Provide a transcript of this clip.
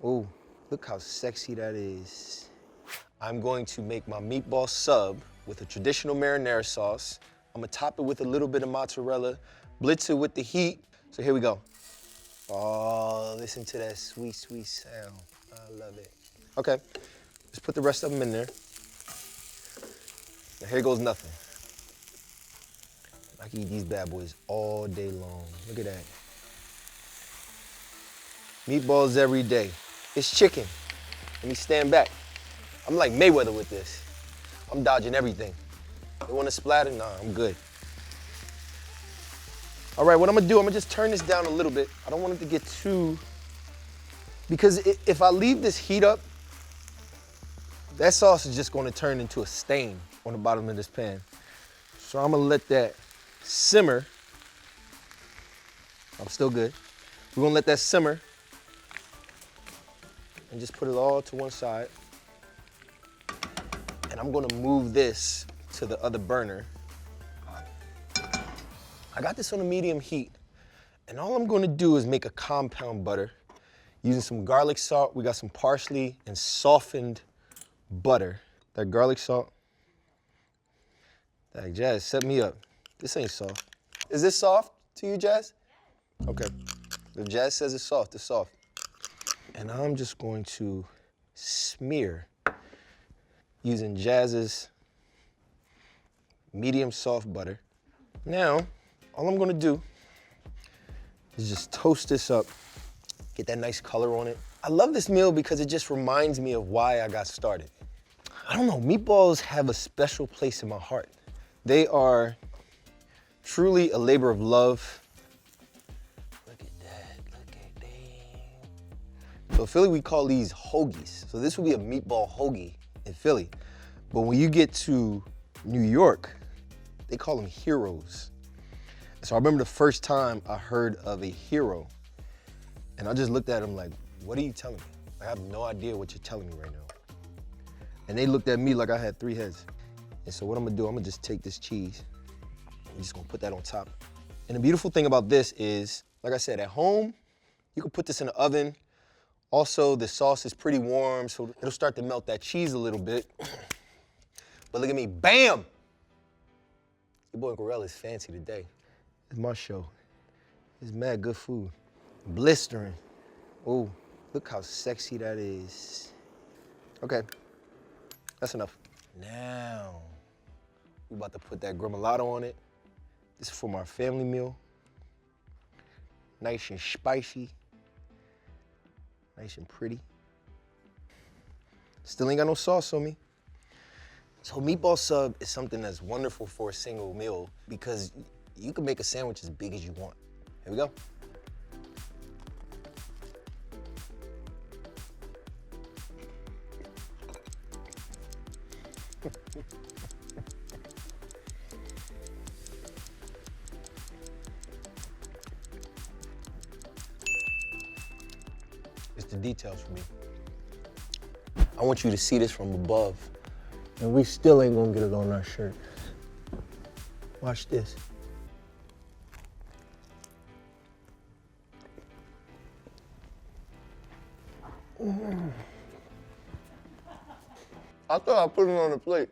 Ooh, look how sexy that is. I'm going to make my meatball sub with a traditional marinara sauce. I'm gonna top it with a little bit of mozzarella, blitz it with the heat. So here we go. Oh, listen to that sweet, sweet sound. I love it. Okay, let's put the rest of them in there. Now here goes nothing. I can eat these bad boys all day long. Look at that. Meatballs every day. It's chicken. Let me stand back. I'm like Mayweather with this. I'm dodging everything. They want to splatter? Nah, I'm good. All right, what I'm gonna do, I'm gonna just turn this down a little bit. I don't want it to get too, because if I leave this heat up, that sauce is just gonna turn into a stain on the bottom of this pan. So I'm gonna let that simmer. I'm still good. We're gonna let that simmer and just put it all to one side. And I'm gonna move this to the other burner. I got this on a medium heat, and all I'm gonna do is make a compound butter using some garlic salt. We got some parsley and softened butter. That garlic salt. Like, Jazz, set me up. This ain't soft. Is this soft to you, Jazz? Yes. Okay. If Jazz says it's soft, it's soft. And I'm just going to smear using Jazz's medium soft butter. Now, all I'm gonna do is just toast this up, get that nice color on it. I love this meal because it just reminds me of why I got started. I don't know, meatballs have a special place in my heart. They are truly a labor of love. Look at that, look at that. So in Philly, we call these hoagies. So this would be a meatball hoagie in Philly. But when you get to New York, they call them heroes. So I remember the first time I heard of a hero, and I just looked at him like, what are you telling me? I have no idea what you're telling me right now. And they looked at me like I had 3 heads. And so what I'm gonna do, I'm gonna just take this cheese, I'm just gonna put that on top. And the beautiful thing about this is, like I said, at home, you can put this in the oven. Also, the sauce is pretty warm, so it'll start to melt that cheese a little bit. But look at me, bam! Your boy Gorell is fancy today. It's my show. It's mad good food. Blistering. Oh, look how sexy that is. Okay, that's enough. Now, we about to put that gremolata on it. This is for my family meal. Nice and spicy. Nice and pretty. Still ain't got no sauce on me. So meatball sub is something that's wonderful for a single meal because you can make a sandwich as big as you want. Here we go. It's the details for me. I want you to see this from above. And we still ain't gonna get it on our shirt. Watch this. I thought I put it on the plate.